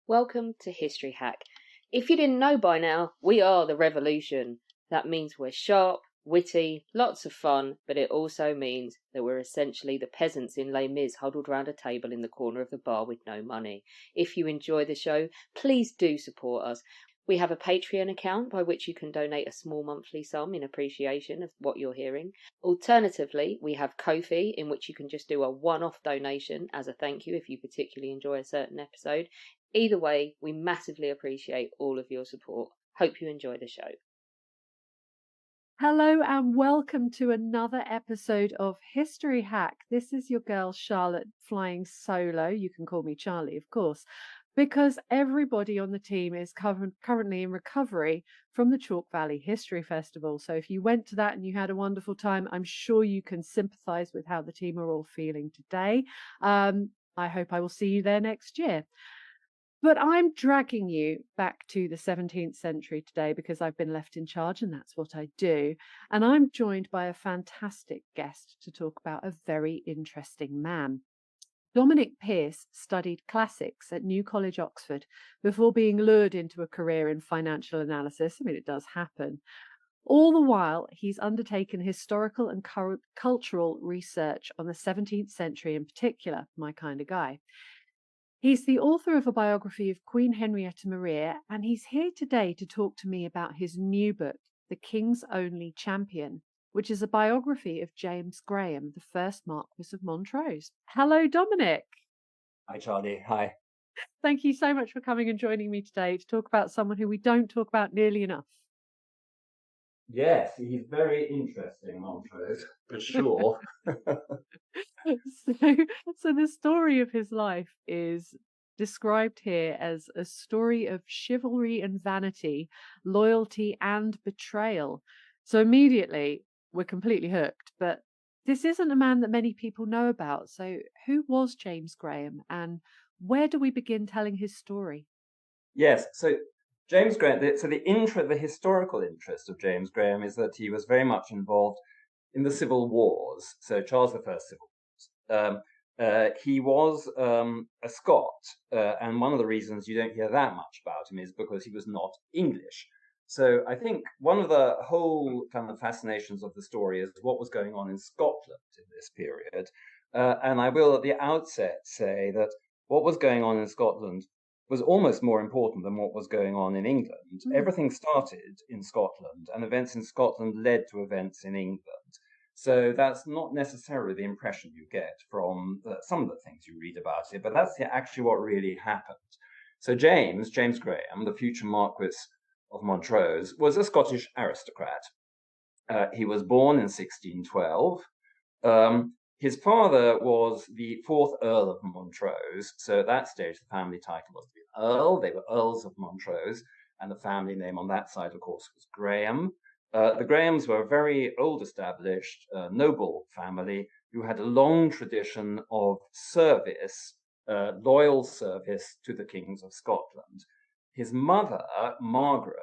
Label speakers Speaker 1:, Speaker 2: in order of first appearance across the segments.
Speaker 1: Welcome to History Hack. If you didn't know by now, we are the revolution. That means we're sharp, witty, lots of fun, but it also means that we're essentially the peasants in Les Mis huddled round a table in the corner of the bar with no money. If you enjoy the show, please do support us. We have a Patreon account by which you can donate a small monthly sum in appreciation of what you're hearing. Alternatively, we have Ko-fi, in which you can just do a one-off donation as a thank you if you particularly enjoy a certain episode. Either way, we massively appreciate all of your support. Hope you enjoy the show.
Speaker 2: Hello and welcome to another episode of History Hack. This is your girl Charlotte flying solo. You can call me Charly, of course, because everybody on the team is currently in recovery from the Chalk Valley History Festival. So if you went to that and you had a wonderful time, I'm sure you can sympathise with how the team are all feeling today. I hope I will see you there next year. But I'm dragging you back to the 17th century today because I've been left in charge and that's what I do. And I'm joined by a fantastic guest to talk about a very interesting man. Dominic Pearce studied classics at New College, Oxford, before being lured into a career in financial analysis. I mean, it does happen. All the while, he's undertaken historical and cultural research on the 17th century in particular, my kind of guy. He's the author of a biography of Queen Henrietta Maria, and he's here today to talk to me about his new book, The King's Only Champion, which is a biography of James Graham, the first Marquess of Montrose. Hello, Dominic.
Speaker 3: Hi, Charly. Hi.
Speaker 2: Thank you so much for coming and joining me today to talk about someone who we don't talk about nearly enough.
Speaker 3: Yes, he's very interesting, Montrose, for sure.
Speaker 2: So the story of his life is described here as a story of chivalry and vanity, loyalty and betrayal. So immediately we're completely hooked, but this isn't a man that many people know about. So who was James Graham and where do we begin telling his story?
Speaker 3: Yes, so James Graham, the historical interest of James Graham is that he was very much involved in the civil wars, so Charles I civil wars. He was a Scot, and one of the reasons you don't hear that much about him is because he was not English. So I think one of the whole kind of fascinations of the story is what was going on in Scotland in this period. And I will at the outset say that what was going on in Scotland was almost more important than what was going on in England. Everything started in Scotland, and events in Scotland led to events in England. So that's not necessarily the impression you get from some of the things you read about it, but that's actually what really happened. So James Graham, the future Marquess of Montrose, was a Scottish aristocrat. He was born in 1612. His father was the fourth Earl of Montrose, so at that stage the family title was the Earl. They were Earls of Montrose, and the family name on that side, of course, was Graham. The Grahams were a very old established, noble family who had a long tradition of service, loyal service to the kings of Scotland. His mother, Margaret,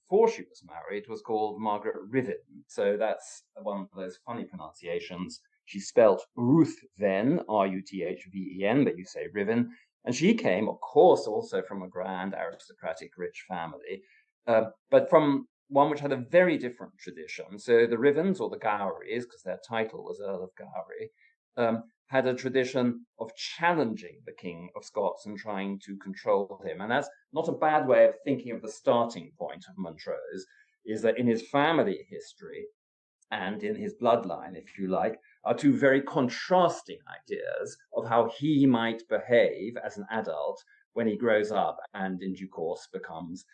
Speaker 3: before she was married, was called Margaret Riven. So that's one of those funny pronunciations. She spelt Ruthven, Ruthven, but you say Riven. And she came, of course, also from a grand aristocratic rich family, but from one which had a very different tradition. So the Rivens, or the Gowries, because their title was Earl of Gowrie, had a tradition of challenging the King of Scots and trying to control him. And that's not a bad way of thinking of the starting point of Montrose, is that in his family history and in his bloodline, if you like, are two very contrasting ideas of how he might behave as an adult when he grows up and in due course becomes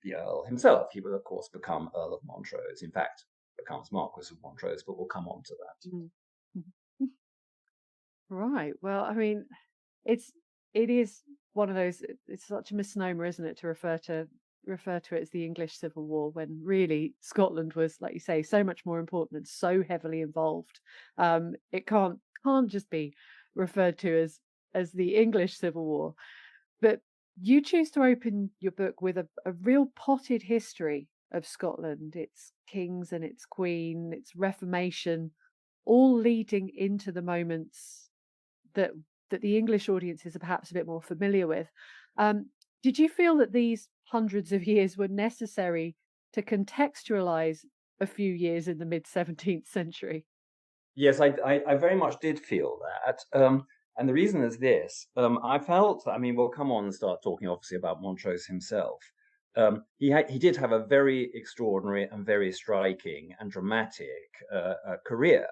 Speaker 3: the Earl himself. He will, of course, become Earl of Montrose. In fact, becomes Marquess of Montrose, but we'll come on to that.
Speaker 2: Mm-hmm. Right. Well, I mean, it is one of those. It's such a misnomer, isn't it, to refer to it as the English Civil War when really Scotland was, like you say, so much more important and so heavily involved. It can't just be referred to as the English Civil War. But you choose to open your book with a real potted history of Scotland, its kings and its queen, its Reformation, all leading into the moments that the English audiences are perhaps a bit more familiar with. Did you feel that these hundreds of years were necessary to contextualize a few years in the mid-17th century?
Speaker 3: Yes, I very much did feel that. And the reason is this. I felt, I mean, we'll come on and start talking, obviously, about Montrose himself. He did have a very extraordinary and very striking and dramatic career.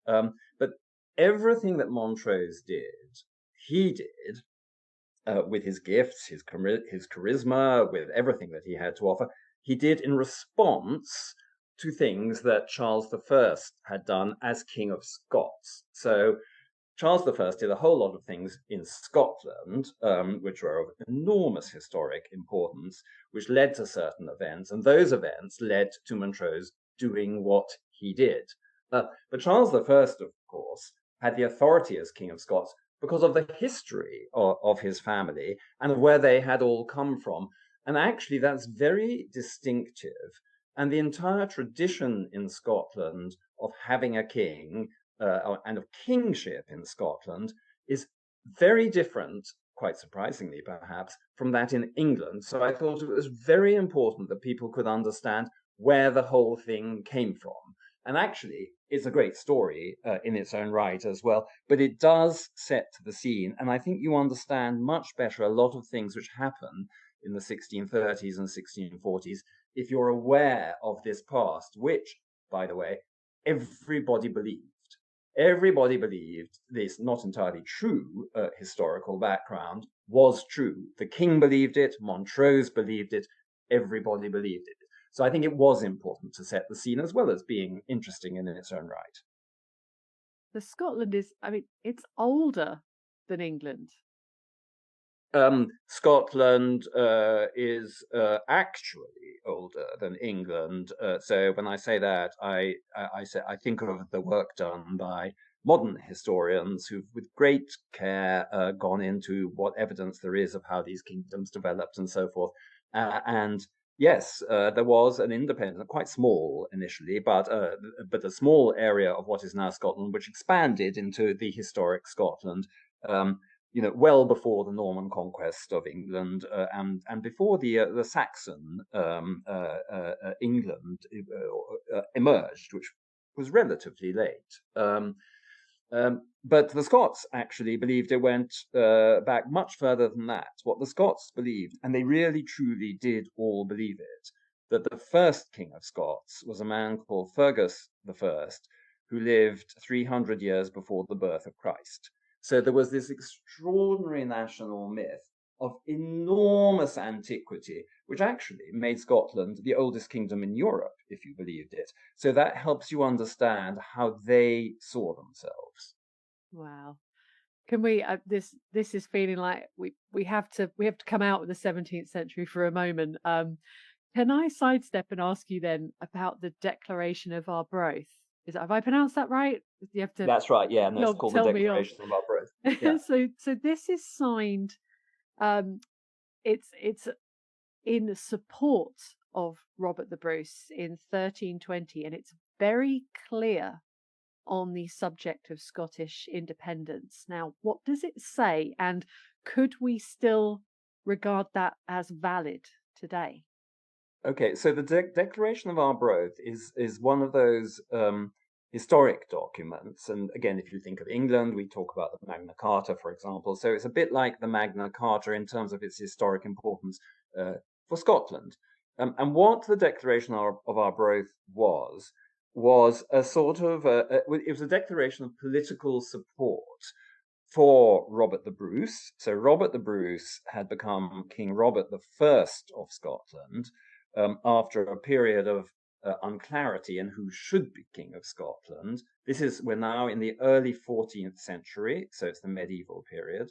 Speaker 3: But everything that Montrose did, he did with his gifts, his charisma, with everything that he had to offer. He did in response to things that Charles I had done as King of Scots. So Charles I did a whole lot of things in Scotland, which were of enormous historic importance, which led to certain events, and those events led to Montrose doing what he did. But Charles I, of course, had the authority as King of Scots because of the history of his family and of where they had all come from. And actually, that's very distinctive. And the entire tradition in Scotland of having a king and of kingship in Scotland is very different, quite surprisingly perhaps, from that in England. So I thought it was very important that people could understand where the whole thing came from. And actually, it's a great story in its own right as well, but it does set the scene. And I think you understand much better a lot of things which happen in the 1630s and 1640s if you're aware of this past, which, by the way, everybody believed. Everybody believed this not entirely true historical background was true. The king believed it, Montrose believed it, everybody believed it. So I think it was important to set the scene as well as being interesting in its own right.
Speaker 2: The Scotland is, I mean, it's older than England.
Speaker 3: Scotland is actually older than England. So when I say that, I think of the work done by modern historians who've, with great care, gone into what evidence there is of how these kingdoms developed and so forth. And yes, there was an independent, quite small initially, but a small area of what is now Scotland, which expanded into the historic Scotland. Well before the Norman conquest of England and before the Saxon England emerged, which was relatively late. But the Scots actually believed it went back much further than that. What the Scots believed, and they really truly did all believe it, that the first King of Scots was a man called Fergus I, who lived 300 years before the birth of Christ. So there was this extraordinary national myth of enormous antiquity, which actually made Scotland the oldest kingdom in Europe, if you believed it. So that helps you understand how they saw themselves.
Speaker 2: Wow. Can we? This is feeling like we have to come out of the 17th century for a moment. Can I sidestep and ask you then about the Declaration of Arbroath? Have I pronounced that right? You have to.
Speaker 3: That's right. Yeah, no, it's called the Declaration of Arbroath. Yeah.
Speaker 2: So this is signed. It's in support of Robert the Bruce in 1320, and it's very clear on the subject of Scottish independence. Now, what does it say, and could we still regard that as valid today?
Speaker 3: Okay, so the Declaration of Arbroath is one of those historic documents. And again, if you think of England, we talk about the Magna Carta, for example. So it's a bit like the Magna Carta in terms of its historic importance for Scotland. And what the Declaration of Arbroath was a sort of, it was a declaration of political support for Robert the Bruce. So Robert the Bruce had become King Robert I of Scotland after a period of unclarity in who should be King of Scotland. We're now in the early 14th century, so it's the medieval period,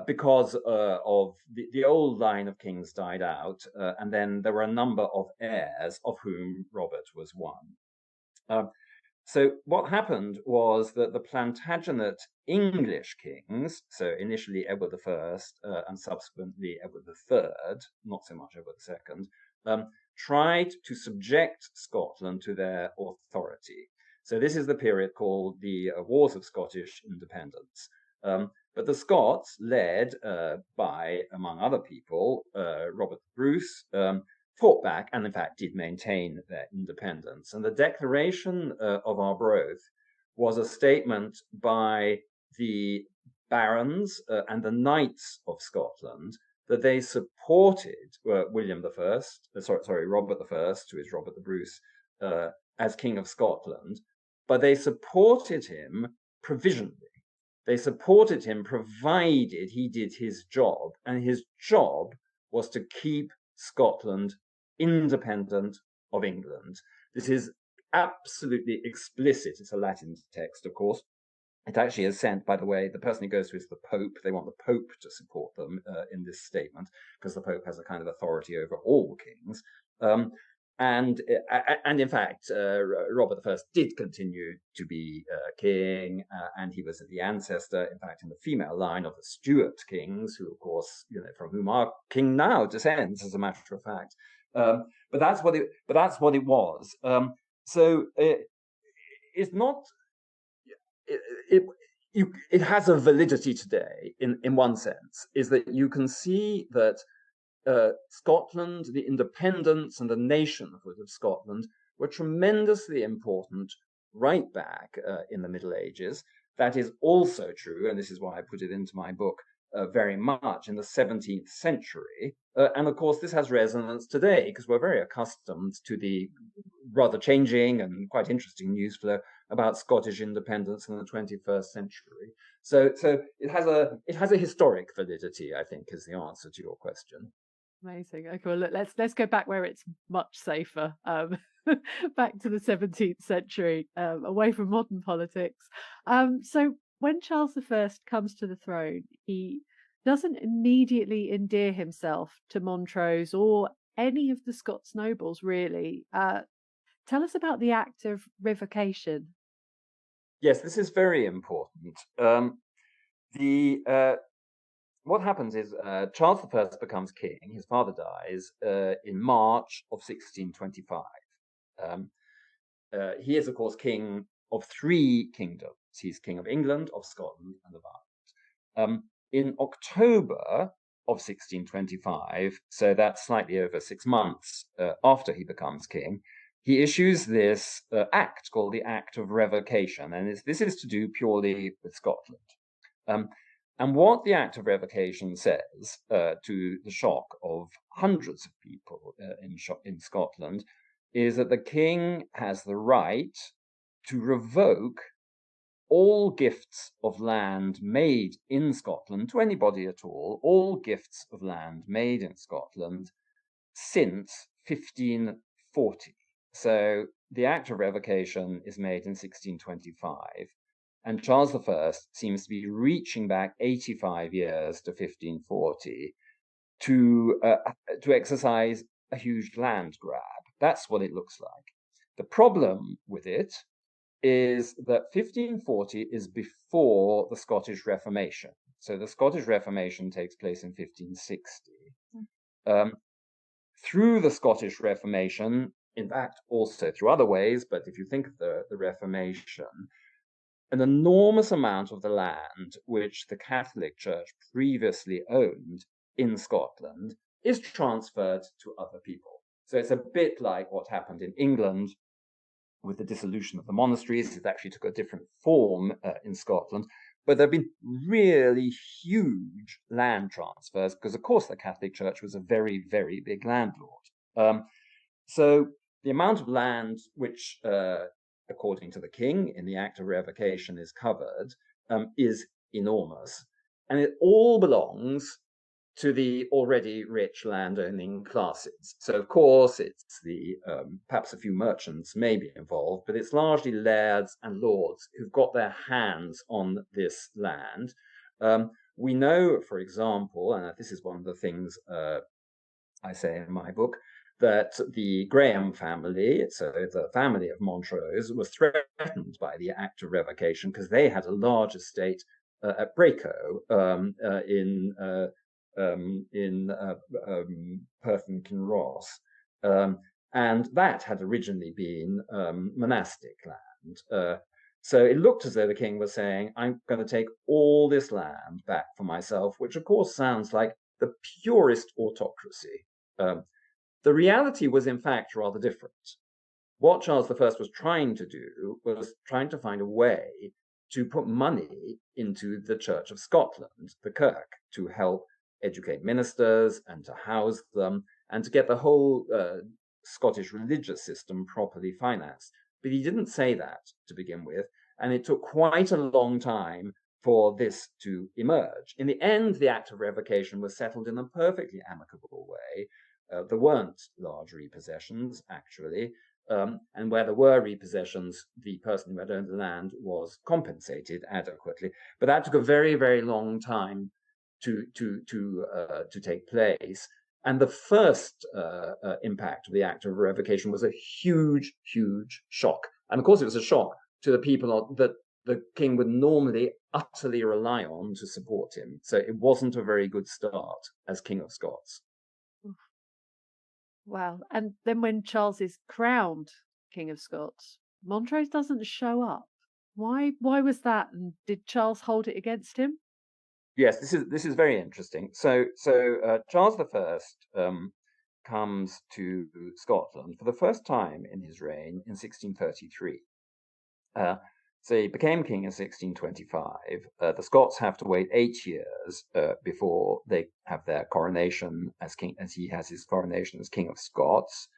Speaker 3: because of the old line of kings died out, and then there were a number of heirs, of whom Robert was one. So what happened was that the Plantagenet English kings, so initially Edward I and subsequently Edward III, not so much Edward II, tried to subject Scotland to their authority. So this is the period called the Wars of Scottish Independence. But the Scots, led by, among other people, Robert the Bruce, fought back and, in fact, did maintain their independence. And the Declaration of Arbroath was a statement by the barons and the knights of Scotland that they supported William I, Robert I, who is Robert the Bruce, as King of Scotland, but they supported him provisionally. They supported him provided he did his job, and his job was to keep Scotland independent of England. This is absolutely explicit. It's a Latin text, of course. It actually is sent, by the way, the person who goes to is the Pope. They want the Pope to support them in this statement, because the Pope has a kind of authority over all kings. And in fact, Robert I did continue to be king, and he was the ancestor, in fact, in the female line of the Stuart kings, who, of course, from whom our king now descends, as a matter of fact. But that's what it was. So it's not. It has a validity today in one sense, is that you can see that Scotland, the independence and the nationhood of Scotland were tremendously important right back in the Middle Ages. That is also true, and this is why I put it into my book, very much in the 17th century. And of course, this has resonance today, because we're very accustomed to the rather changing and quite interesting news flow about Scottish independence in the 21st century. So it has a historic validity, I think, is the answer to your question.
Speaker 2: Amazing. Okay, well, look, let's go back where it's much safer. Back to the 17th century, away from modern politics. So when Charles I comes to the throne, he doesn't immediately endear himself to Montrose or any of the Scots nobles, really. Tell us about the Act of Revocation.
Speaker 3: Yes, this is very important. What happens is Charles I becomes king. His father dies in March of 1625. He is, of course, king of three kingdoms. He's king of England, of Scotland, and of Ireland. In October of 1625, so that's slightly over 6 months after he becomes king, he issues this act called the Act of Revocation, and this is to do purely with Scotland. And what the Act of Revocation says, to the shock of hundreds of people in Scotland, is that the king has the right to revoke all gifts of land made in Scotland to anybody at all gifts of land made in Scotland since 1540. So the Act of Revocation is made in 1625. And Charles I seems to be reaching back 85 years to 1540 to exercise a huge land grab. That's what it looks like. The problem with it is that 1540 is before the Scottish Reformation. So the Scottish Reformation takes place in 1560. Through the Scottish Reformation, in fact, also through other ways, but if you think of the Reformation, an enormous amount of the land which the Catholic Church previously owned in Scotland is transferred to other people. So it's a bit like what happened in England with the dissolution of the monasteries. It actually took a different form in Scotland, but there have been really huge land transfers because, of course, the Catholic Church was a very, very big landlord. So the amount of land which according to the king in the Act of Revocation is covered is enormous. And it all belongs to the already rich landowning classes. So, of course, it's the perhaps a few merchants may be involved, but it's largely lairds and lords who've got their hands on this land. We know, for example, and this is one of the things I say in my book, that the Graham family, so the family of Montrose, was threatened by the Act of Revocation because they had a large estate at Braco in Perth and Kinross. And that had originally been monastic land. So it looked as though the king was saying, I'm going to take all this land back for myself, which of course sounds like the purest autocracy. The reality was in fact rather different. What Charles I was trying to do was trying to find a way to put money into the Church of Scotland, the Kirk, to help educate ministers and to house them and to get the whole Scottish religious system properly financed. But he didn't say that to begin with, and it took quite a long time for this to emerge. In the end, the Act of Revocation was settled in a perfectly amicable way. There weren't large repossessions, actually, and where there were repossessions, the person who had owned the land was compensated adequately. But that took a very, very long time to take place. And the first impact of the Act of Revocation was a huge, huge shock. And of course, it was a shock to the people that the king would normally utterly rely on to support him. So it wasn't a very good start as King of Scots.
Speaker 2: Wow. And then when Charles is crowned King of Scots, Montrose doesn't show up. Why was that? And did Charles hold it against him?
Speaker 3: Yes, this is very interesting. So Charles I comes to Scotland for the first time in his reign in 1633. So he became king in 1625. The Scots have to wait 8 years before they have their coronation as king, as he has his coronation as King of Scots.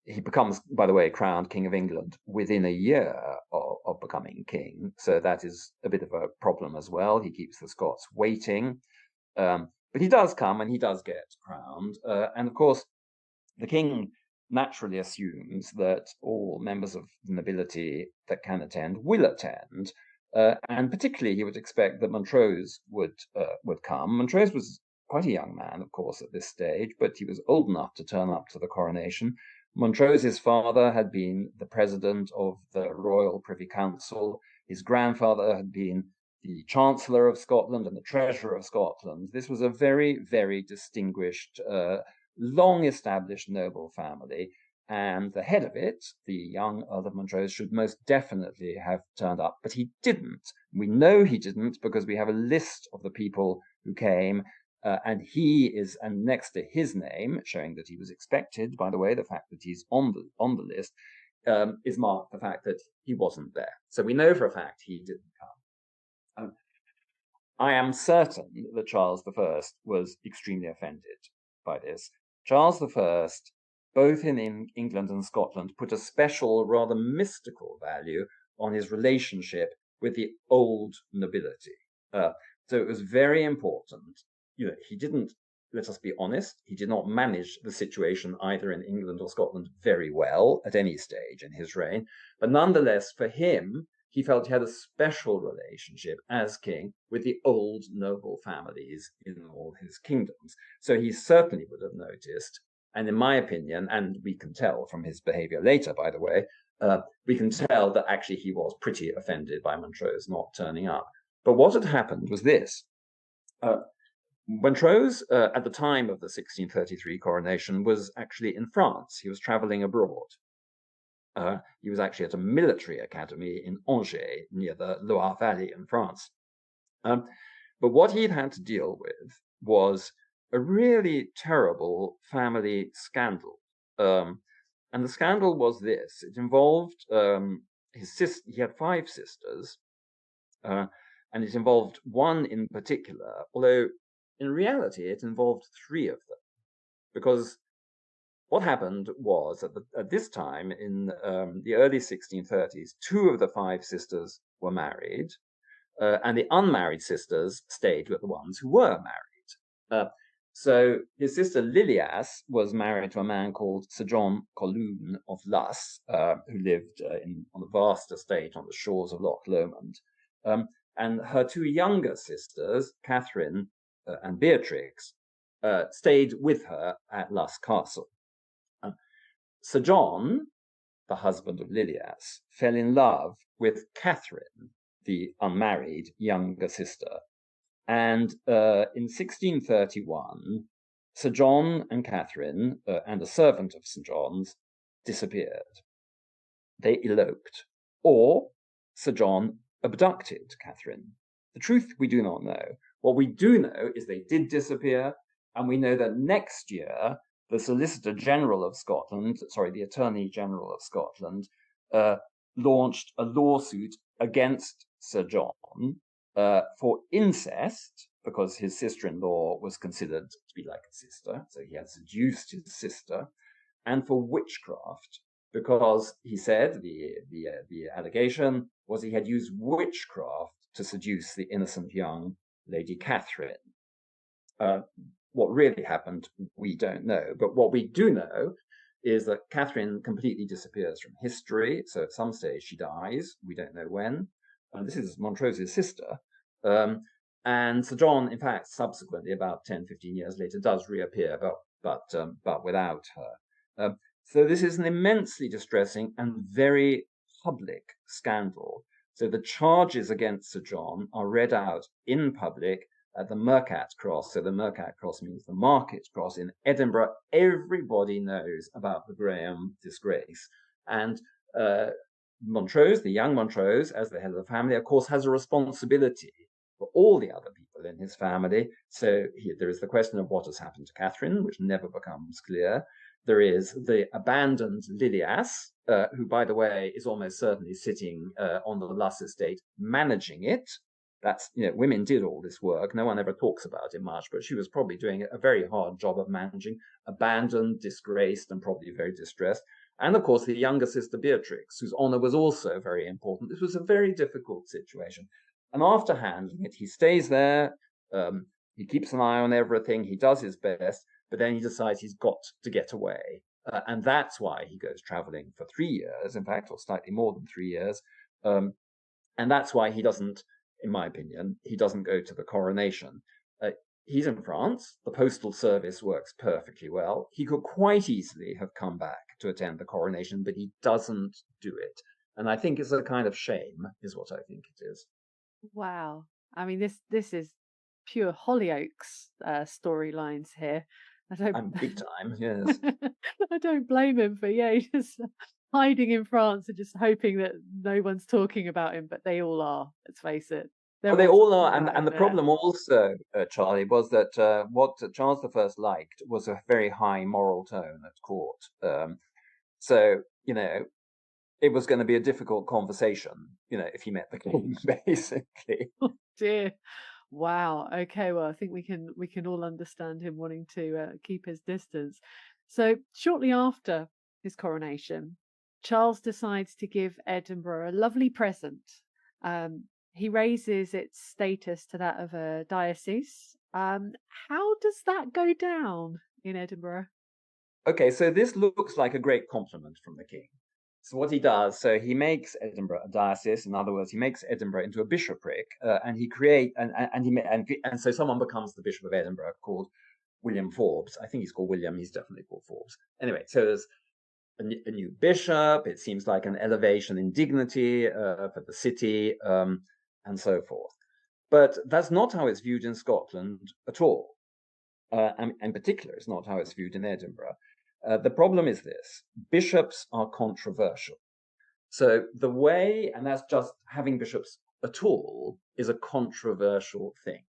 Speaker 3: He becomes, by the way, crowned King of England within a year of becoming king. So that is a bit of a problem as well. He keeps the Scots waiting. But he does come and he does get crowned. And of course, the king naturally assumes that all members of the nobility that can attend will attend. And particularly, he would expect that Montrose would come. Montrose was quite a young man, of course, at this stage, but he was old enough to turn up to the coronation. Montrose's father had been the president of the Royal Privy Council. His grandfather had been the Chancellor of Scotland and the Treasurer of Scotland. This was a very, very distinguished, long-established noble family, and the head of it, the young Earl of Montrose, should most definitely have turned up, but he didn't. We know he didn't because we have a list of the people who came, and he is, and next to his name, showing that he was expected, by the way, the fact that he's on the list, is marked the fact that he wasn't there. So we know for a fact he didn't come. I am certain that Charles I was extremely offended by this. Charles I, both in England and Scotland, put a special, rather mystical value on his relationship with the old nobility. So it was very important. He didn't, let us be honest, he did not manage the situation either in England or Scotland very well at any stage in his reign. But nonetheless, for him, he felt he had a special relationship as king with the old noble families in all his kingdoms. So he certainly would have noticed, and in my opinion, and we can tell from his behavior later, by the way, we can tell that actually he was pretty offended by Montrose not turning up. But what had happened was this. Montrose, at the time of the 1633 coronation, was actually in France. He was traveling abroad. He was actually at a military academy in Angers, near the Loire Valley in France. But what he'd had to deal with was a really terrible family scandal. And the scandal was this. It involved his sister. He had 5 sisters, and it involved one in particular, although in reality it involved 3 of them, because what happened was at this time in the early 1630s, 2 of the 5 sisters were married, and the unmarried sisters stayed with the ones who were married. So his sister Lilias was married to a man called Sir John Colquhoun of Luss, who lived on a vast estate on the shores of Loch Lomond. And her 2 younger sisters, Catherine and Beatrix, stayed with her at Luss Castle. Sir John, the husband of Lilias, fell in love with Catherine, the unmarried younger sister. And in 1631, Sir John and Catherine and a servant of St. John's disappeared. they eloped, or Sir John abducted Catherine. The truth we do not know. What we do know is they did disappear, and we know that next year the Solicitor General of Scotland, the Attorney General of Scotland, launched a lawsuit against Sir John for incest, because his sister-in-law was considered to be like a sister, so he had seduced his sister, and for witchcraft, because he said the allegation was he had used witchcraft to seduce the innocent young Lady Catherine. What really happened, we don't know. But what we do know is that Catherine completely disappears from history. So at some stage she dies. We don't know when. This is Montrose's sister. And Sir John, in fact, subsequently, about 10, 15 years later, does reappear, but without her. So this is an immensely distressing and very public scandal. So the charges against Sir John are read out in public at the Mercat Cross. So the Mercat Cross means the Market Cross in Edinburgh. Everybody knows about the Graham disgrace. And Montrose, the young Montrose, as the head of the family, of course, has a responsibility for all the other people in his family. So there is the question of what has happened to Catherine, which never becomes clear. There is the abandoned Lilias, who, by the way, is almost certainly sitting on the Luss estate, managing it. That's, women did all this work. No one ever talks about it much, but she was probably doing a very hard job of managing, abandoned, disgraced, and probably very distressed. And of course, the younger sister Beatrix, whose honor was also very important. This was a very difficult situation. And after handling it, he stays there. He keeps an eye on everything. He does his best, but then he decides he's got to get away. And that's why he goes traveling for 3 years, in fact, or slightly more than 3 years. And that's why he doesn't, in my opinion, he doesn't go to the coronation. He's in France. The postal service works perfectly well. He could quite easily have come back to attend the coronation, but he doesn't do it. And I think it's a kind of shame, is what I think it is.
Speaker 2: Wow. I mean, this is pure Hollyoaks storylines here.
Speaker 3: I'm big time, yes.
Speaker 2: I don't blame him for, just hiding in France and just hoping that no one's talking about him, but they all are, let's face it.
Speaker 3: Well, they all are, and the problem also, Charlie, was that what Charles I liked was a very high moral tone at court. So, it was going to be a difficult conversation, if he met the king, basically.
Speaker 2: Oh dear. Wow. Okay. Well, I think we can all understand him wanting to keep his distance. So shortly after his coronation, Charles decides to give Edinburgh a lovely present. He raises its status to that of a diocese. How does that go down in Edinburgh?
Speaker 3: Okay, so this looks like a great compliment from the king. So what he does, so he makes Edinburgh a diocese. In other words, he makes Edinburgh into a bishopric, and he create and so someone becomes the Bishop of Edinburgh called William Forbes. I think he's called William. He's definitely called Forbes. Anyway, so there's a new bishop. It seems like an elevation in dignity for the city, and so forth. But that's not how it's viewed in Scotland at all. And in particular, it's not how it's viewed in Edinburgh. The problem is this: bishops are controversial. So the way, and that's just having bishops at all, is a controversial thing.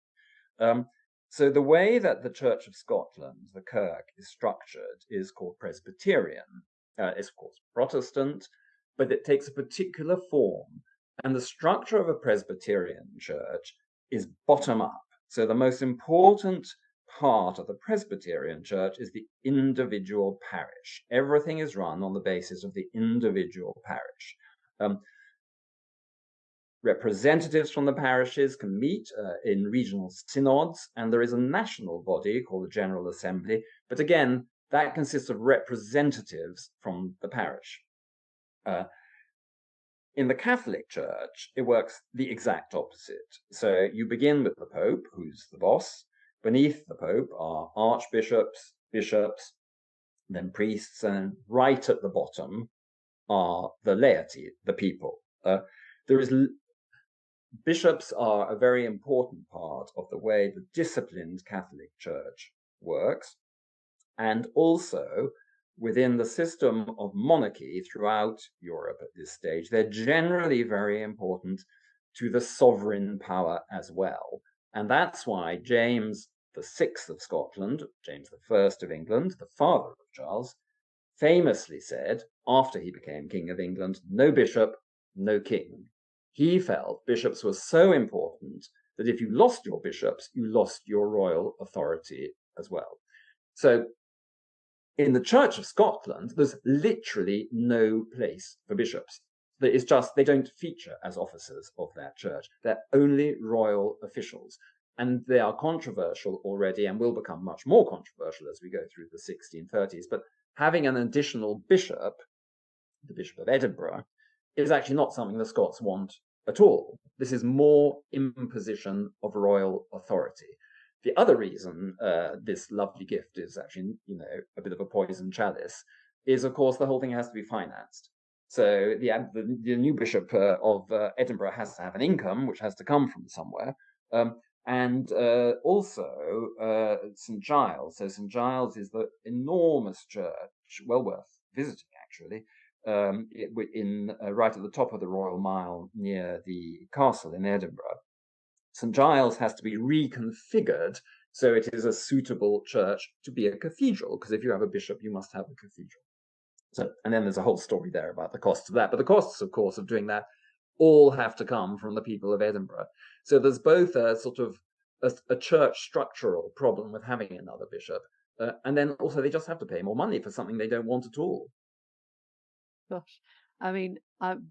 Speaker 3: So the way that the Church of Scotland, the Kirk, is structured is called Presbyterian. It's of course Protestant, but it takes a particular form. And the structure of a Presbyterian church is bottom up. So the most important part of the Presbyterian church is the individual parish. Everything is run on the basis of the individual parish. Representatives from the parishes can meet in regional synods, and there is a national body called the General Assembly. But again, that consists of representatives from the parish. In the Catholic Church, it works the exact opposite. So you begin with the Pope, who's the boss. Beneath the Pope are archbishops, bishops, then priests, and right at the bottom are the laity, the people. Bishops are a very important part of the way the disciplined Catholic Church works, and also within the system of monarchy throughout Europe at this stage, they're generally very important to the sovereign power as well. And that's why James VI of Scotland, James I of England, the father of Charles, famously said, after he became King of England, no bishop, no king. He felt bishops were so important that if you lost your bishops, you lost your royal authority as well. So in the Church of Scotland, there's literally no place for bishops. It's just they don't feature as officers of that church. They're only royal officials. And they are controversial already and will become much more controversial as we go through the 1630s. But having an additional bishop, the Bishop of Edinburgh, is actually not something the Scots want at all. This is more imposition of royal authority. The other reason this lovely gift is actually, a bit of a poison chalice is, of course, the whole thing has to be financed. So the new Bishop of Edinburgh has to have an income, which has to come from somewhere. And also St. Giles. So St. Giles is the enormous church, well worth visiting, actually, right at the top of the Royal Mile near the castle in Edinburgh. St. Giles has to be reconfigured so it is a suitable church to be a cathedral, because if you have a bishop, you must have a cathedral. So, and then there's a whole story there about the costs of that. But the costs, of course, of doing that all have to come from the people of Edinburgh. So there's both a sort of a church structural problem with having another bishop, and then also they just have to pay more money for something they don't want at all.
Speaker 2: Gosh, I mean,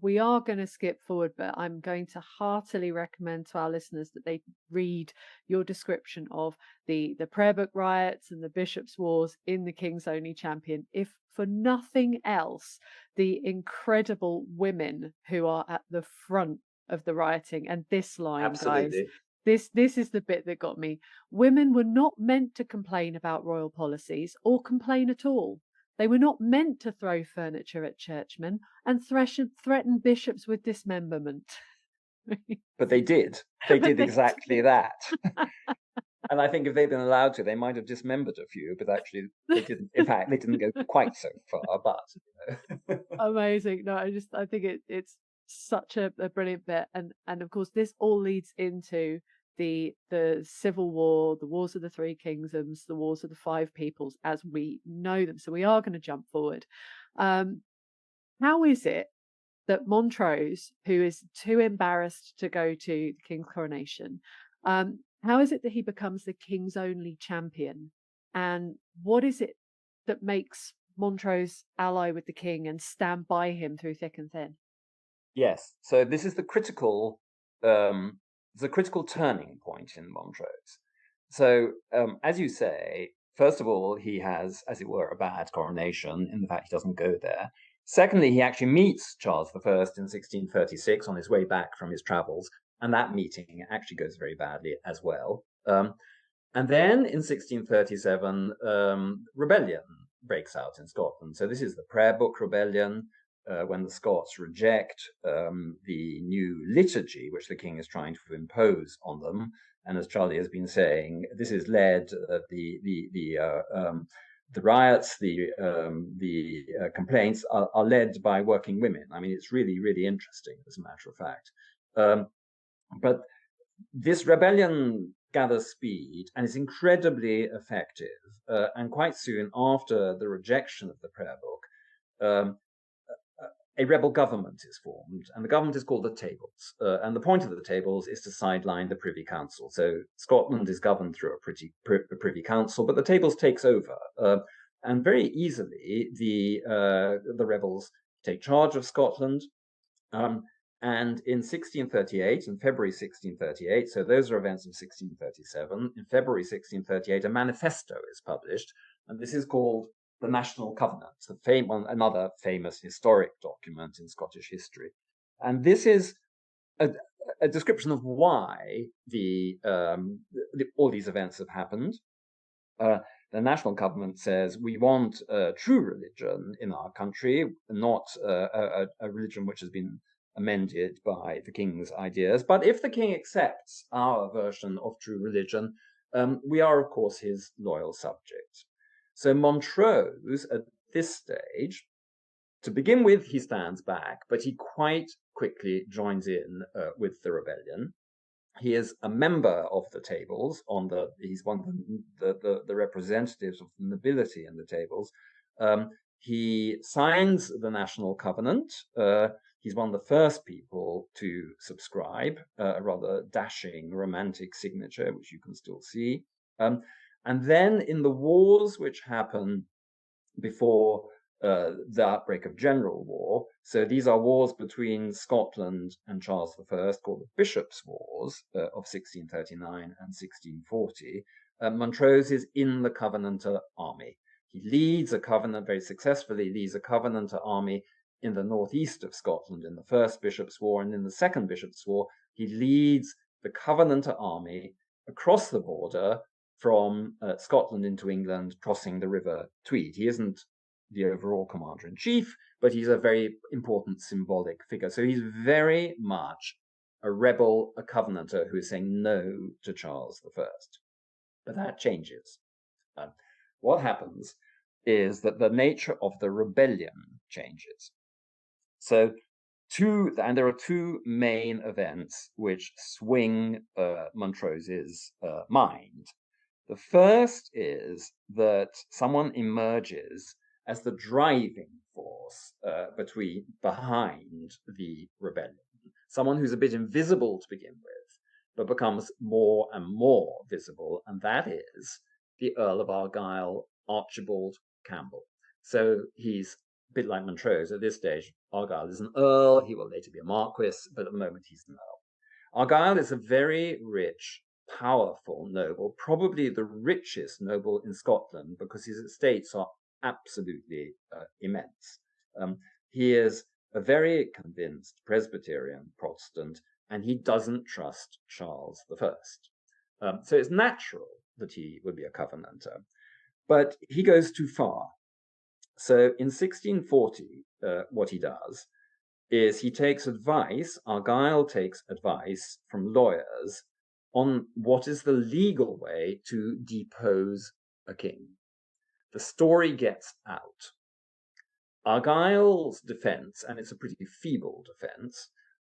Speaker 2: we are going to skip forward, but I'm going to heartily recommend to our listeners that they read your description of the prayer book riots and the bishops' wars in The King's Only Champion. If for nothing else, the incredible women who are at the front of the rioting, and this line,
Speaker 3: Absolutely.
Speaker 2: guys, this is the bit that got me. Women were not meant to complain about royal policies or complain at all. They were not meant to throw furniture at churchmen and threaten bishops with dismemberment.
Speaker 3: But they did. They did exactly that. And I think if they'd been allowed to, they might have dismembered a few, but actually they didn't. In fact, they didn't go quite so far, but.
Speaker 2: Amazing. No, I think it's such a brilliant bit. And of course, this all leads into the Civil War, the Wars of the Three Kingdoms, the Wars of the Five Peoples as we know them. So we are going to jump forward. How is it that Montrose, who is too embarrassed to go to the King's coronation, how is it that he becomes the King's only champion? And what is it that makes Montrose ally with the King and stand by him through thick and thin?
Speaker 3: Yes. So this is the critical turning point in Montrose. So, as you say, first of all, he has, as it were, a bad coronation in the fact he doesn't go there. Secondly, he actually meets Charles I in 1636 on his way back from his travels, and that meeting actually goes very badly as well. And then in 1637, rebellion breaks out in Scotland. So this is the Prayer Book Rebellion, when the Scots reject the new liturgy which the king is trying to impose on them. And as Charly has been saying, this is led the riots, the complaints are led by working women. I mean, it's really, really interesting, as a matter of fact. But this rebellion gathers speed and is incredibly effective. And quite soon after the rejection of the prayer book, a rebel government is formed, and the government is called the Tables. And the point of the Tables is to sideline the Privy Council. So Scotland is governed through a Privy Council, but the Tables takes over. And very easily, the rebels take charge of Scotland. And in 1638, in February 1638, so those are events of 1637, in February 1638, a manifesto is published, and this is called the National Covenant, another famous historic document in Scottish history. And this is a description of why all these events have happened. The National Covenant says we want a true religion in our country, not a religion which has been amended by the king's ideas. But if the king accepts our version of true religion, we are, of course, his loyal subjects. So Montrose, this stage, to begin with, he stands back, but he quite quickly joins in with the rebellion. He is a member of the tables he's one of the representatives of the nobility in the tables. He signs the National Covenant. He's one of the first people to subscribe, a rather dashing, romantic signature, which you can still see. And then in the wars which happen before the outbreak of general war, so these are wars between Scotland and Charles I, called the Bishops' Wars of 1639 and 1640, Montrose is in the Covenanter army. He leads a Covenant, very successfully leads a Covenanter army in the northeast of Scotland in the First Bishops' War, and in the Second Bishops' War, he leads the Covenanter army across the border from Scotland into England, crossing the River Tweed. He isn't the overall commander-in-chief, but he's a very important symbolic figure. So he's very much a rebel, a Covenanter who is saying no to Charles I. But that changes. What happens is that the nature of the rebellion changes. So there are two main events which swing Montrose's mind. The first is that someone emerges as the driving force behind the rebellion. Someone who's a bit invisible to begin with, but becomes more and more visible, and that is the Earl of Argyle, Archibald Campbell. So he's a bit like Montrose at this stage. Argyle is an earl, he will later be a marquis, but at the moment he's an earl. Argyle is a very rich, powerful noble, probably the richest noble in Scotland, because his estates are absolutely immense. He is a very convinced Presbyterian Protestant, and he doesn't trust Charles I. So it's natural that he would be a Covenanter, but he goes too far. So in 1640, what he does is he takes advice, Argyle takes advice from lawyers on what is the legal way to depose a king. The story gets out. Argyle's defense, and it's a pretty feeble defense,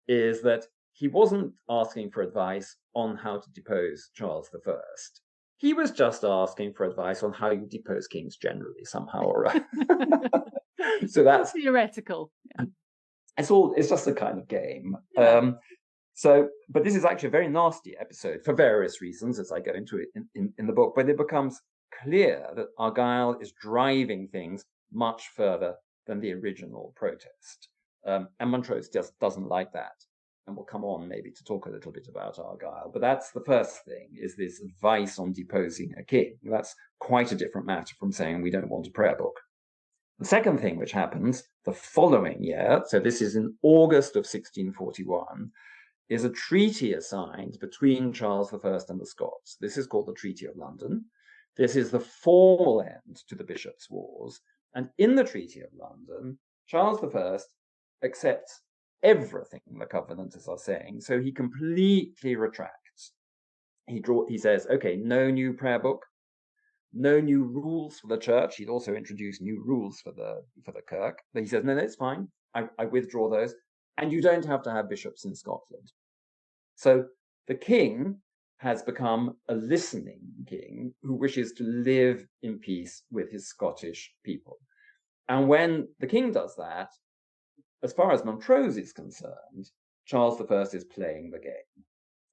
Speaker 3: is that he wasn't asking for advice on how to depose Charles I. He was just asking for advice on how you depose kings generally, somehow or other. So that's
Speaker 2: theoretical. Yeah.
Speaker 3: It's just a kind of game.
Speaker 2: Yeah.
Speaker 3: But this is actually a very nasty episode for various reasons, as I go into it in the book. But it becomes clear that Argyle is driving things much further than the original protest. And Montrose just doesn't like that. And we'll come on maybe to talk a little bit about Argyle. But that's the first thing, is this advice on deposing a king. That's quite a different matter from saying we don't want a prayer book. The second thing which happens the following year, so this is in August of 1641, is a treaty assigned between Charles I and the Scots. This is called the Treaty of London. This is the formal end to the Bishops' Wars. And in the Treaty of London, Charles I accepts everything the Covenanters are saying, so he completely retracts. He says, okay, no new prayer book, no new rules for the church. He'd also introduced new rules for the kirk. But he says, no, it's fine. I withdraw those. And you don't have to have bishops in Scotland. So the king has become a listening king who wishes to live in peace with his Scottish people. And when the king does that, as far as Montrose is concerned, Charles I is playing the game.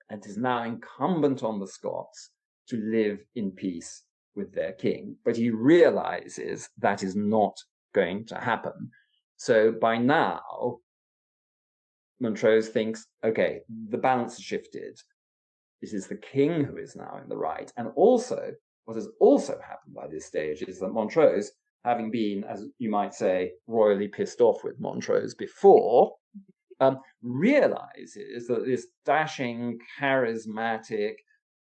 Speaker 3: And it is now incumbent on the Scots to live in peace with their king. But he realizes that is not going to happen. So by now, Montrose thinks, okay, the balance has shifted. It is the king who is now in the right. And also, what has also happened by this stage is that Montrose, having been, as you might say, royally pissed off with Montrose before, realizes that this dashing, charismatic,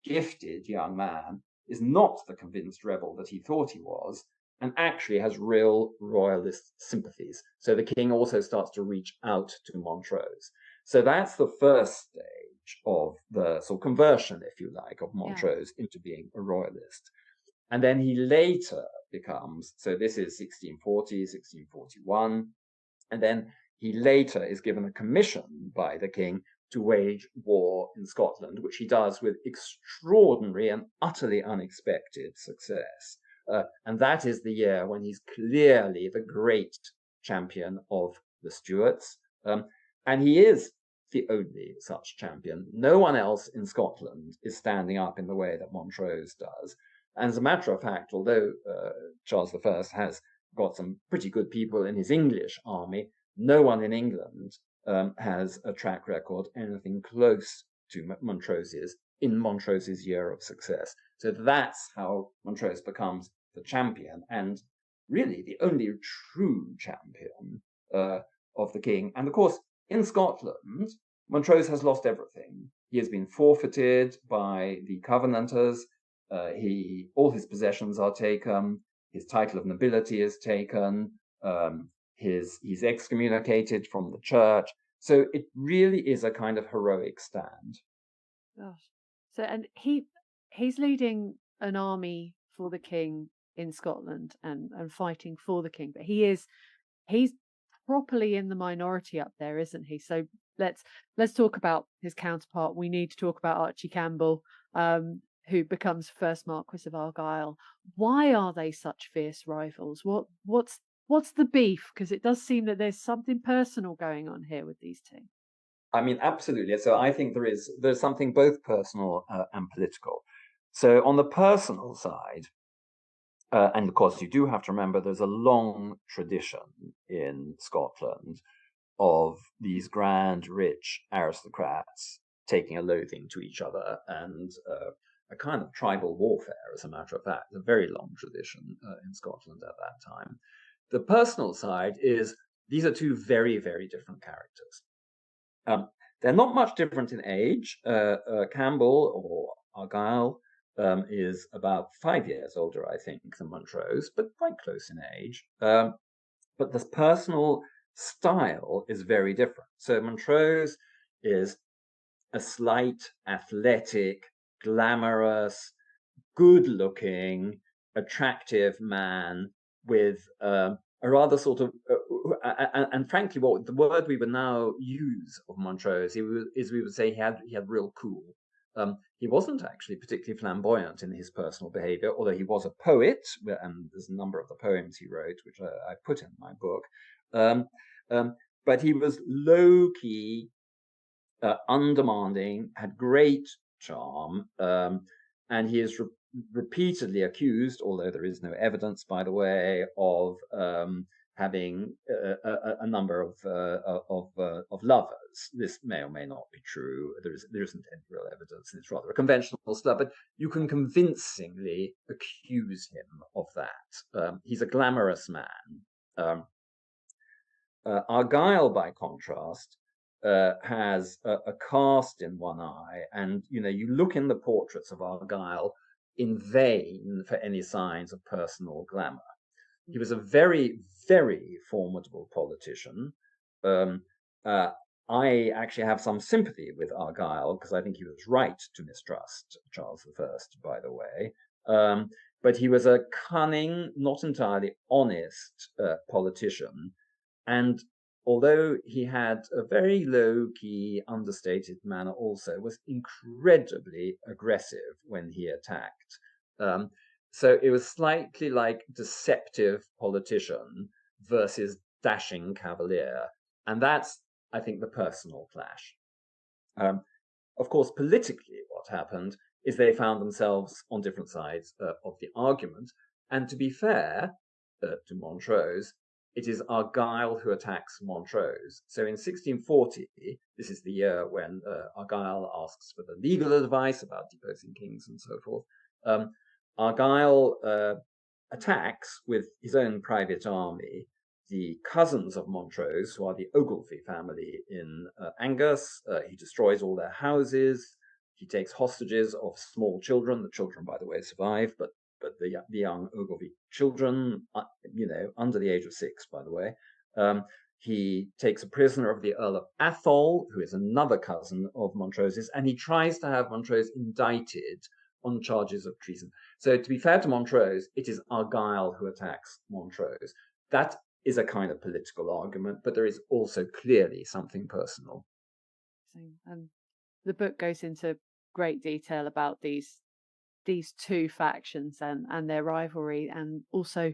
Speaker 3: gifted young man is not the convinced rebel that he thought he was, and actually has real royalist sympathies. So the king also starts to reach out to Montrose. So that's the first stage of the sort of conversion, if you like, of Montrose into being a royalist. And then he later becomes, so this is 1640, 1641, and then he later is given a commission by the king to wage war in Scotland, which he does with extraordinary and utterly unexpected success. And that is the year when he's clearly the great champion of the Stuarts. And he is the only such champion. No one else in Scotland is standing up in the way that Montrose does. And as a matter of fact, although Charles I has got some pretty good people in his English army, no one in England has a track record anything close to Montrose's in Montrose's year of success. So that's how Montrose becomes the champion, and really the only true champion of the king. And of course, in Scotland, Montrose has lost everything. He has been forfeited by the Covenanters. All his possessions are taken. His title of nobility is taken. He's excommunicated from the church. So it really is a kind of heroic stand.
Speaker 2: Gosh. So, and he's leading an army for the king in Scotland and fighting for the king, but he's properly in the minority up there, isn't he? So let's talk about his counterpart. We need to talk about Archie Campbell, who becomes first Marquess of Argyle. Why are they such fierce rivals? What's the beef? Because it does seem that there's something personal going on here with these two.
Speaker 3: I mean, absolutely. So I think there's something both personal and political. So on the personal side, and of course you do have to remember there's a long tradition in Scotland of these grand, rich aristocrats taking a loathing to each other and a kind of tribal warfare, as a matter of fact. A very long tradition in Scotland at that time. The personal side is these are two very, very different characters. They're not much different in age. Campbell, or Argyle, is about 5 years older, I think, than Montrose, but quite close in age. But the personal style is very different. So Montrose is a slight, athletic, glamorous, good-looking, attractive man with a rather sort of, and frankly, what the word we would now use of Montrose is we would say he had real cool. He wasn't actually particularly flamboyant in his personal behavior, although he was a poet, and there's a number of the poems he wrote, which I put in my book. But he was low-key, undemanding, had great charm, and he is repeatedly accused, although there is no evidence, by the way, of having a number of lovers. This may or may not be true. There isn't any real evidence. It's rather a conventional stuff, but you can convincingly accuse him of that. He's a glamorous man. Argyle, by contrast, has a cast in one eye, and you look in the portraits of Argyle in vain for any signs of personal glamour. He was a very, very formidable politician. I actually have some sympathy with Argyle because I think he was right to mistrust Charles I, by the way. But he was a cunning, not entirely honest politician. And although he had a very low-key, understated manner also, was incredibly aggressive when he attacked. So it was slightly like deceptive politician versus dashing cavalier. And that's, I think, the personal clash. Of course, politically, what happened is they found themselves on different sides of the argument. And to be fair to Montrose, it is Argyle who attacks Montrose. So in 1640, this is the year when Argyle asks for the legal advice about deposing kings and so forth. Argyle attacks with his own private army the cousins of Montrose, who are the Ogilvy family in Angus. He destroys all their houses. He takes hostages of small children. The children, by the way, survive, but the young Ogilvy children, under the age of 6, by the way. He takes a prisoner of the Earl of Athol, who is another cousin of Montrose's, and he tries to have Montrose indicted on charges of treason. So to be fair to Montrose, it is Argyle who attacks Montrose. That is a kind of political argument, but there is also clearly something personal.
Speaker 2: And the book goes into great detail about these two factions and their rivalry, and also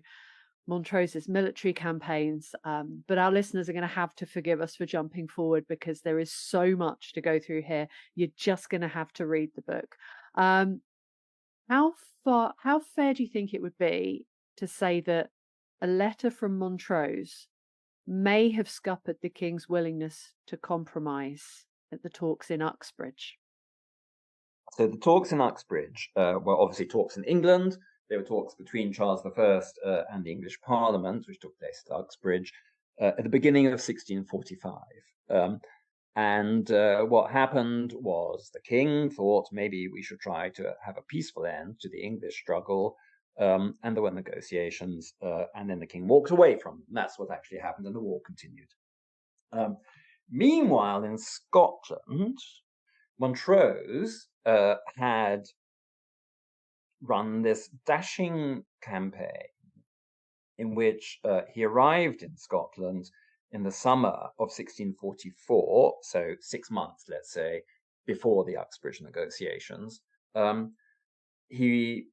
Speaker 2: Montrose's military campaigns. But our listeners are going to have to forgive us for jumping forward because there is so much to go through here. You're just going to have to read the book. How fair do you think it would be to say that a letter from Montrose may have scuppered the king's willingness to compromise at the talks in Uxbridge?
Speaker 3: So the talks in Uxbridge were obviously talks in England. They were talks between Charles I and the English Parliament, which took place at Uxbridge at the beginning of 1645. And what happened was the king thought maybe we should try to have a peaceful end to the English struggle. And there were negotiations, and then the king walked away from them. That's what actually happened, and the war continued. Meanwhile, in Scotland, Montrose had run this dashing campaign in which he arrived in Scotland in the summer of 1644, so 6 months, let's say, before the Uxbridge negotiations. He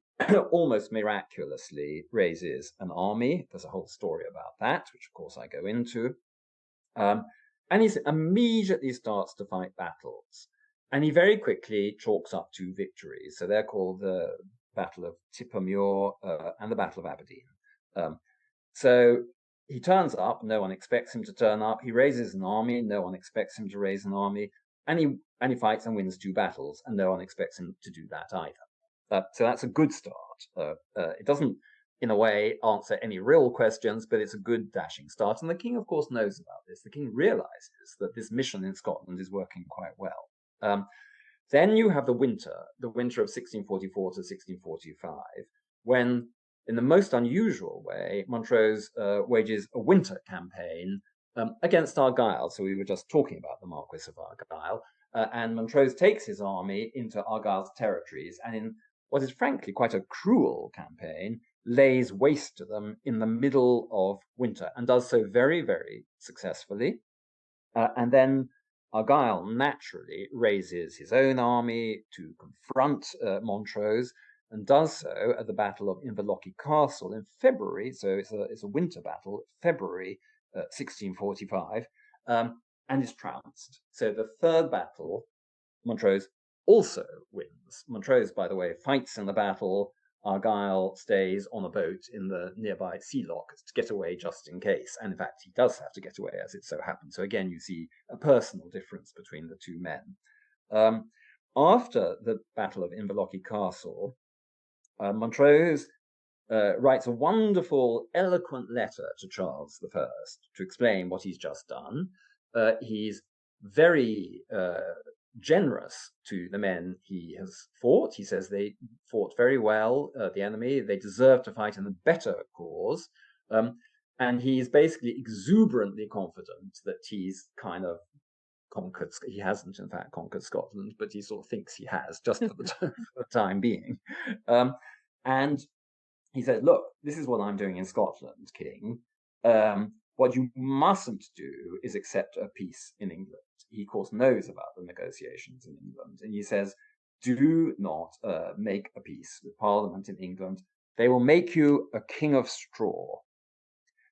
Speaker 3: almost miraculously raises an army. There's a whole story about that, which of course I go into. And he immediately starts to fight battles. And he very quickly chalks up 2 victories. So they're called the Battle of Tippermuir and the Battle of Aberdeen. So he turns up, no one expects him to turn up. He raises an army, no one expects him to raise an army. And he fights and wins 2 battles, and no one expects him to do that either. So that's a good start. It doesn't, in a way, answer any real questions, but it's a good dashing start. And the king, of course, knows about this. The king realizes that this mission in Scotland is working quite well. Then you have the winter of 1644 to 1645, when, in the most unusual way, Montrose wages a winter campaign against Argyle. So we were just talking about the Marquess of Argyle, and Montrose takes his army into Argyle's territories, and in what is frankly quite a cruel campaign, lays waste to them in the middle of winter, and does so very, very successfully. And then Argyle naturally raises his own army to confront Montrose, and does so at the Battle of Inverlochy Castle in February. So it's a winter battle, February 1645, and is trounced. So the third battle, Montrose also wins. Montrose, by the way, fights in the battle. Argyle stays on a boat in the nearby sea lock to get away just in case. And in fact, he does have to get away, as it so happens. So again, you see a personal difference between the 2 men. After the Battle of Inverlochy Castle, Montrose writes a wonderful, eloquent letter to Charles I to explain what he's just done. He's very generous to the men he has fought. He says they fought very well, the enemy. They deserve to fight in a better cause. And he's basically exuberantly confident that he's kind of conquered. He hasn't, in fact, conquered Scotland, but he sort of thinks he has, just for the time being. And he said, look, this is what I'm doing in Scotland, King. What you mustn't do is accept a peace in England. He, of course, knows about the negotiations in England. And he says, do not make a peace with Parliament in England. They will make you a king of straw.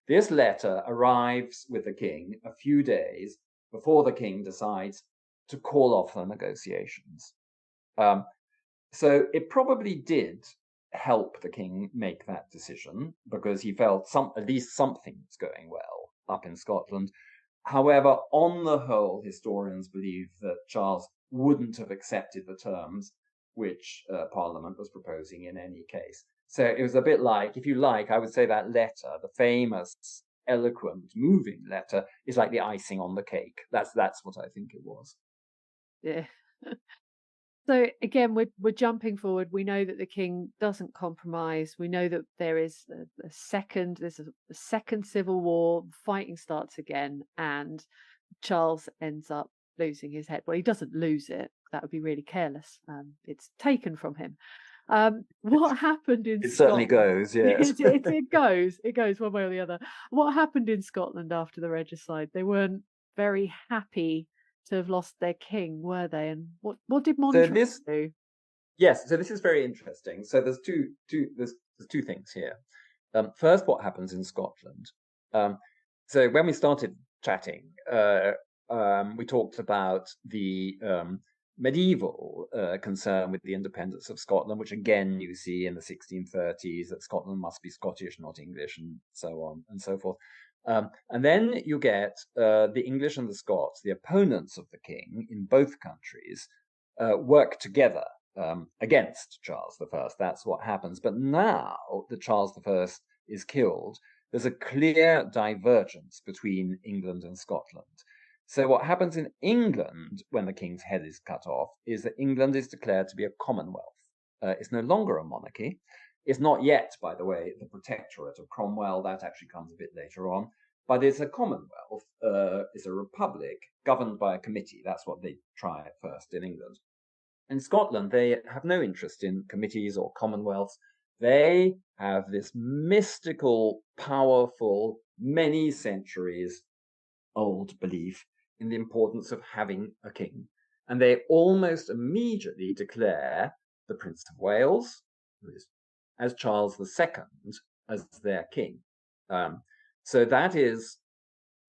Speaker 3: This letter arrives with the king a few days before the king decides to call off the negotiations. So it probably did help the king make that decision, because he felt at least something was going well up in Scotland. However, on the whole, historians believe that Charles wouldn't have accepted the terms which Parliament was proposing in any case. So it was a bit like, if you like, I would say that letter, the famous, eloquent, moving letter, is like the icing on the cake. That's what I think it was.
Speaker 2: Yeah. So again, we're jumping forward. We know that the king doesn't compromise. We know that there's a second civil war. Fighting starts again, and Charles ends up losing his head. Well, he doesn't lose it. That would be really careless. It's taken from him. What happened in
Speaker 3: It certainly
Speaker 2: Scotland?
Speaker 3: goes, yes.
Speaker 2: It goes one way or the other. What happened in Scotland after the regicide? They weren't very happy to have lost their king, were they? And what did Montrose do?
Speaker 3: Yes, so this is very interesting. So there's two things here. First, what happens in Scotland? So when we started chatting, we talked about the medieval concern with the independence of Scotland, which again you see in the 1630s, that Scotland must be Scottish, not English, and so on and so forth. And then you get the English and the Scots, the opponents of the king in both countries, work together against Charles I. That's what happens. But now that Charles I is killed, there's a clear divergence between England and Scotland. So what happens in England when the king's head is cut off is that England is declared to be a commonwealth. It's no longer a monarchy. It's not yet, by the way, the protectorate of Cromwell. That actually comes a bit later on. But it's a commonwealth. It's a republic governed by a committee. That's what they try at first in England. In Scotland, they have no interest in committees or commonwealths. They have this mystical, powerful, many centuries old belief in the importance of having a king. And they almost immediately declare the Prince of Wales, who is as Charles II, as their king. So that is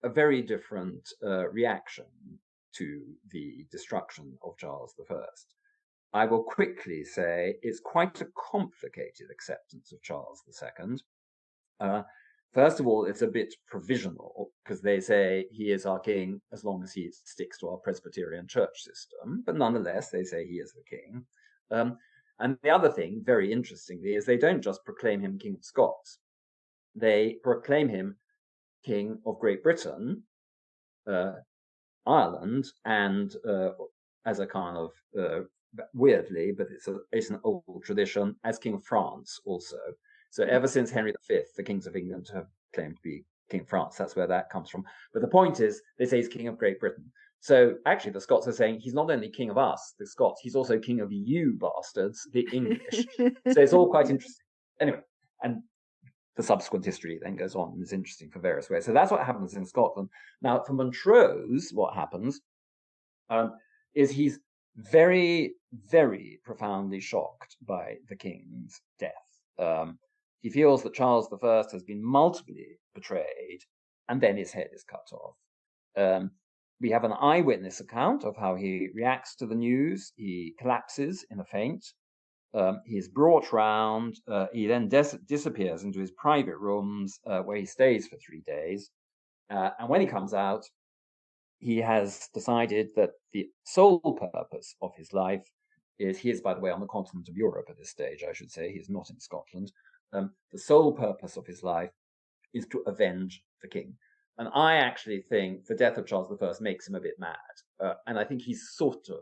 Speaker 3: a very different reaction to the destruction of Charles I. I will quickly say it's quite a complicated acceptance of Charles II. First of all, it's a bit provisional because they say he is our king as long as he sticks to our Presbyterian church system. But nonetheless, they say he is the king. And the other thing, very interestingly, is they don't just proclaim him King of Scots. They proclaim him King of Great Britain, Ireland, and as a kind of weirdly, but it's an old tradition, as King of France also. So ever since Henry V, the kings of England have claimed to be King of France. That's where that comes from. But the point is, they say he's King of Great Britain. So actually, the Scots are saying he's not only King of us, the Scots, he's also King of you bastards, the English. So it's all quite interesting. Anyway, and the subsequent history then goes on and is interesting for various ways. So that's what happens in Scotland. Now, for Montrose, what happens is he's very, very profoundly shocked by the king's death. He feels that Charles I has been multiply betrayed, and then his head is cut off. We have an eyewitness account of how he reacts to the news. He collapses in a faint. He is brought round. He then disappears into his private rooms, where he stays for 3 days. And when he comes out, he has decided that the sole purpose of his life is, he is, by the way, on the continent of Europe at this stage, I should say. He is not in Scotland. The sole purpose of his life is to avenge the king. And I actually think the death of Charles I makes him a bit mad. And I think he sort of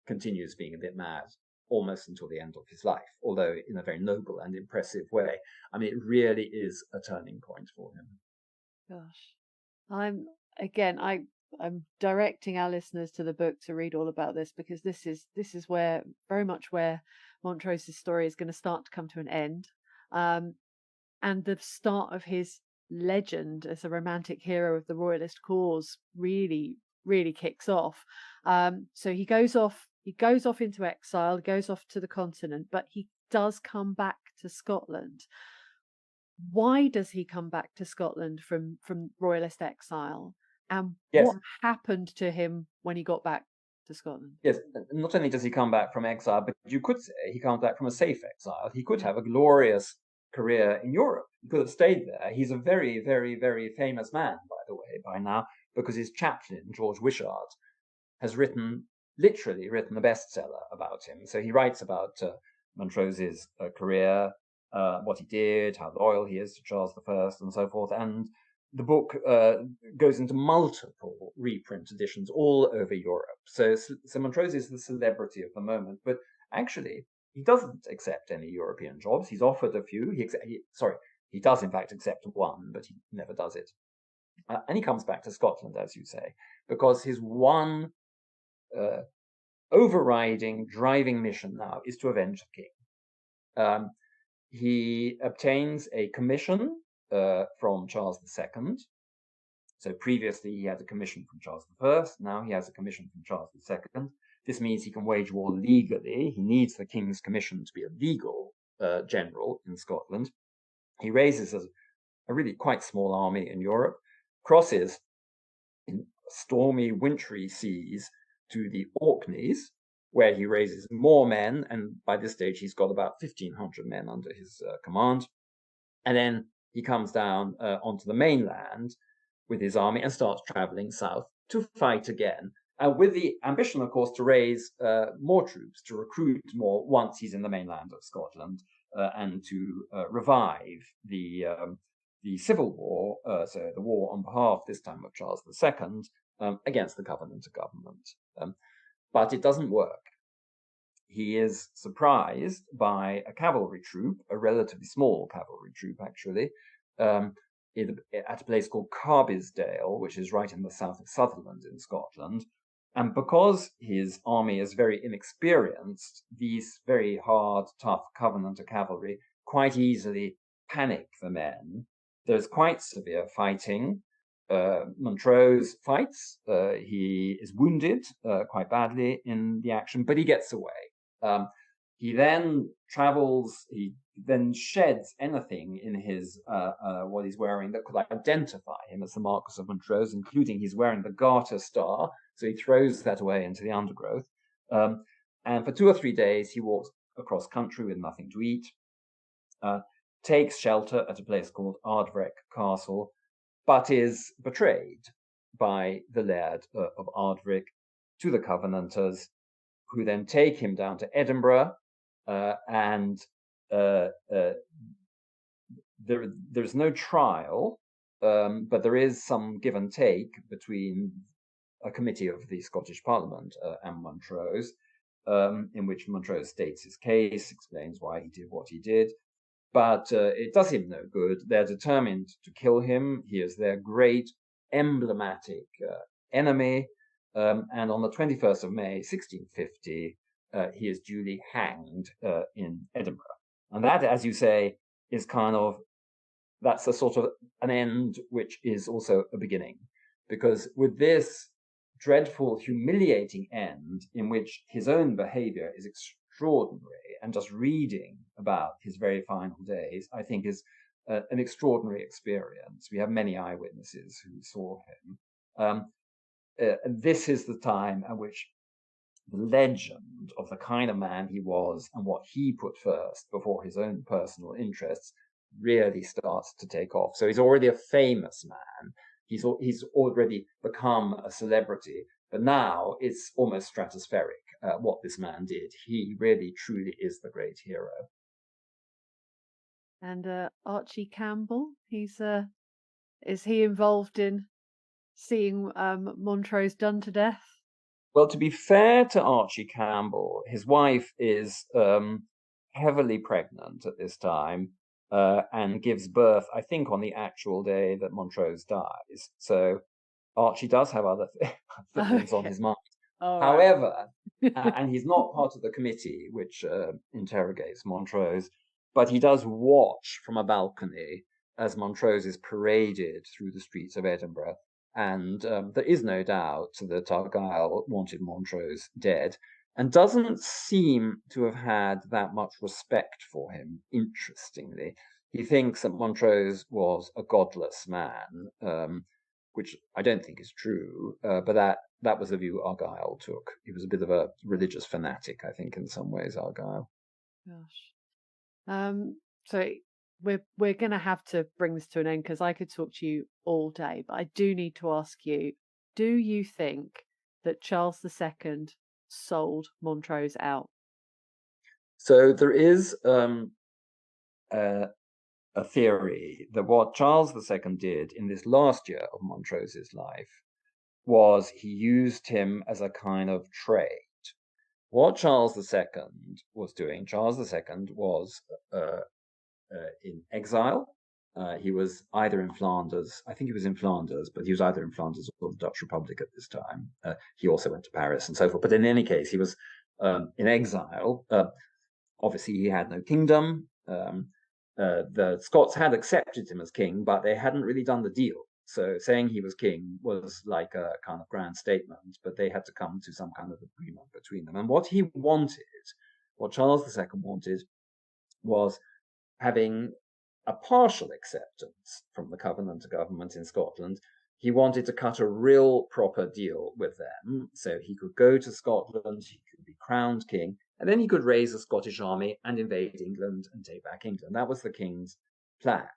Speaker 3: continues being a bit mad almost until the end of his life, although in a very noble and impressive way. I mean, it really is a turning point for him.
Speaker 2: Gosh, I'm directing our listeners to the book to read all about this, because this is where very much where Montrose's story is going to start to come to an end, and the start of his legend as a romantic hero of the royalist cause really kicks off. So he goes off into exile, goes off to the continent, but he does come back to Scotland. Why does he come back to Scotland from royalist exile? And what happened to him when he got back to Scotland?
Speaker 3: Yes, not only does he come back from exile, but you could say he comes back from a safe exile. He could have a glorious career in Europe. He could have stayed there. He's a very, very, very famous man, by the way, by now, because his chaplain, George Wishart, has literally written a bestseller about him. So he writes about Montrose's career, what he did, how loyal he is to Charles I, and so forth. And the book goes into multiple reprint editions all over Europe. So Montrose is the celebrity of the moment, but actually he doesn't accept any European jobs. He's offered a few. He does in fact accept one, but he never does it. And he comes back to Scotland, as you say, because his one overriding, driving mission now is to avenge the king. He obtains a commission from Charles II. So previously he had a commission from Charles I. Now he has a commission from Charles II. This means he can wage war legally. He needs the king's commission to be a legal general in Scotland. He raises a really quite small army in Europe, crosses in stormy, wintry seas to the Orkneys, where he raises more men, and by this stage he's got about 1,500 men under his command. And then he comes down onto the mainland with his army and starts traveling south to fight again, with the ambition, of course, to raise more troops, to recruit more once he's in the mainland of Scotland, and to revive the civil war, so the war on behalf this time of Charles II, against the Covenanter government. But it doesn't work. He is surprised by a cavalry troop, a relatively small cavalry troop, actually, at a place called Carbisdale, which is right in the south of Sutherland in Scotland. And because his army is very inexperienced, these very hard, tough Covenanter cavalry quite easily panic the men. There's quite severe fighting. Montrose fights. He is wounded quite badly in the action, but he gets away. He then travels, he then sheds anything in his what he's wearing that could identify him as the Marquess of Montrose, including he's wearing the Garter star, so he throws that away into the undergrowth. And for 2 or 3 days, he walks across country with nothing to eat, takes shelter at a place called Ardbrek Castle, but is betrayed by the Laird of Ardbrek to the Covenanters, who then take him down to Edinburgh, and there's no trial, but there is some give and take between a committee of the Scottish Parliament and Montrose, in which Montrose states his case, explains why he did what he did. But it does him no good. They're determined to kill him. He is their great emblematic enemy. And on the 21st of May, 1650, he is duly hanged in Edinburgh. And that, as you say, is that's a sort of an end, which is also a beginning. Because with this dreadful, humiliating end, in which his own behavior is extraordinary, and just reading about his very final days, I think, is an extraordinary experience. We have many eyewitnesses who saw him. This is the time at which the legend of the kind of man he was and what he put first before his own personal interests really starts to take off. So he's already a famous man. He's already become a celebrity, but now it's almost stratospheric what this man did. He really, truly is the great hero.
Speaker 2: And Archie Campbell, is he involved in seeing Montrose done to death?
Speaker 3: Well, to be fair to Archie Campbell, his wife is heavily pregnant at this time and gives birth, I think, on the actual day that Montrose dies. So Archie does have other things on his mind. However, and he's not part of the committee which interrogates Montrose, but he does watch from a balcony as Montrose is paraded through the streets of Edinburgh. And there is no doubt that Argyle wanted Montrose dead, and doesn't seem to have had that much respect for him, interestingly. He thinks that Montrose was a godless man, which I don't think is true, but that was the view Argyle took. He was a bit of a religious fanatic, I think, in some ways, Argyle.
Speaker 2: Gosh. So we're going to have to bring this to an end, because I could talk to you all day, but I do need to ask you, do you think that Charles II sold Montrose out?
Speaker 3: So there is a theory that what Charles II did in this last year of Montrose's life was he used him as a kind of trade. What Charles II was doing, Charles II was in exile. He was either in Flanders, I think he was in Flanders, but he was either in Flanders or the Dutch Republic at this time. He also went to Paris and so forth. But in any case, he was in exile Obviously, he had no kingdom. The Scots had accepted him as king, but they hadn't really done the deal. So saying he was king was like a kind of grand statement, but they had to come to some kind of agreement between them. And what he wanted, what Charles II wanted, was having a partial acceptance from the Covenanter government in Scotland. He wanted to cut a real proper deal with them, so he could go to Scotland, he could be crowned king, and then he could raise a Scottish army and invade England and take back England. That was the king's plan.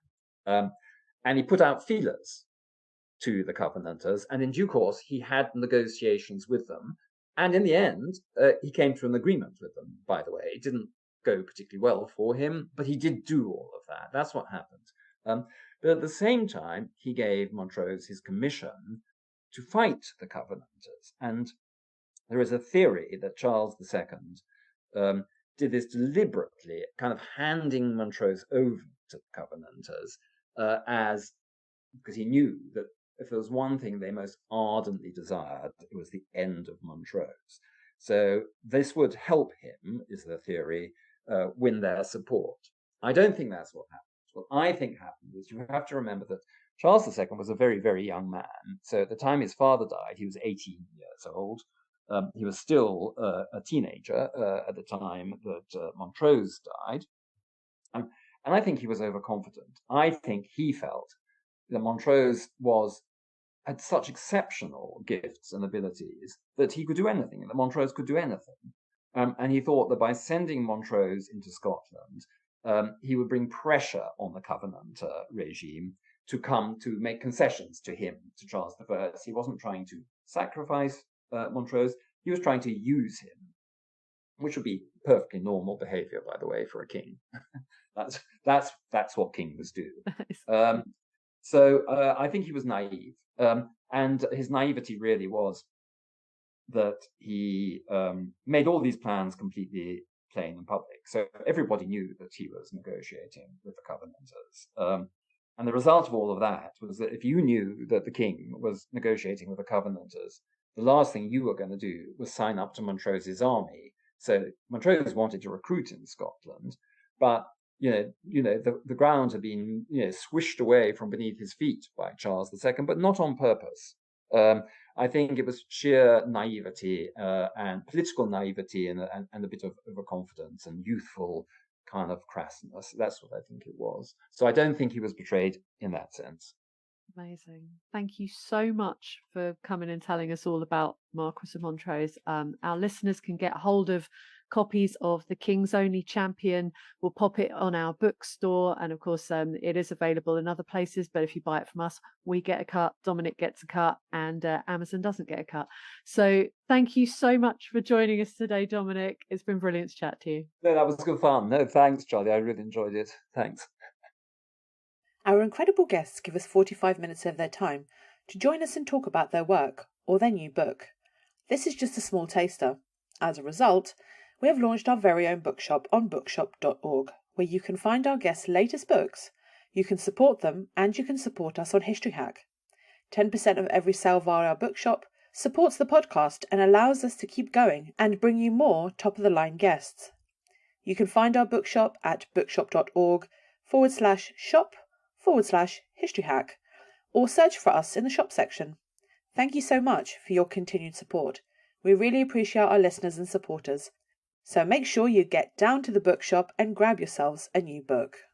Speaker 3: And he put out feelers to the Covenanters, and in due course he had negotiations with them. And in the end, he came to an agreement with them, by the way. It didn't go particularly well for him, but he did do all of that. That's what happened. But at the same time, he gave Montrose his commission to fight the Covenanters. And there is a theory that Charles II did this deliberately, kind of handing Montrose over to the Covenanters because he knew that if there was one thing they most ardently desired, it was the end of Montrose. So this would help him, is the theory, win their support. I don't think that's what happened. What I think happened is, you have to remember that Charles II was a very, very young man. So at the time his father died, he was 18 years old. He was still a teenager at the time that Montrose died. And I think he was overconfident. I think he felt that Montrose had such exceptional gifts and abilities that he could do anything, and that Montrose could do anything. And he thought that by sending Montrose into Scotland, he would bring pressure on the Covenanter regime to come to make concessions to him, to Charles I. He wasn't trying to sacrifice Montrose, he was trying to use him, which would be perfectly normal behavior, by the way, for a king. That's what kings do. So I think he was naive. And his naivety really was that he made all these plans completely plain and public. So everybody knew that he was negotiating with the Covenanters. And the result of all of that was that if you knew that the king was negotiating with the Covenanters, the last thing you were going to do was sign up to Montrose's army. So Montrose wanted to recruit in Scotland, but the ground had been swished away from beneath his feet by Charles II, but not on purpose. I think it was sheer naivety and political naivety and a bit of overconfidence and youthful kind of crassness. That's what I think it was. So I don't think he was betrayed in that sense.
Speaker 2: Amazing. Thank you so much for coming and telling us all about Marquess of Montrose. Our listeners can get hold of copies of The King's Only Champion. We'll pop it on our bookstore, and of course it is available in other places, but if you buy it from us, we get a cut, Dominic gets a cut, and Amazon doesn't get a cut. So thank you so much for joining us today, Dominic. It's been brilliant to chat to you.
Speaker 3: No, that was good fun. No, thanks, Charlie. I really enjoyed it. Thanks.
Speaker 4: Our incredible guests give us 45 minutes of their time to join us and talk about their work or their new book. This is just a small taster. As a result, we have launched our very own bookshop on bookshop.org, where you can find our guests' latest books, you can support them, and you can support us on History Hack. 10% of every sale via our bookshop supports the podcast and allows us to keep going and bring you more top-of-the-line guests. You can find our bookshop at bookshop.org/shop/History Hack, or search for us in the shop section. Thank you so much for your continued support. We really appreciate our listeners and supporters. So make sure you get down to the bookshop and grab yourselves a new book.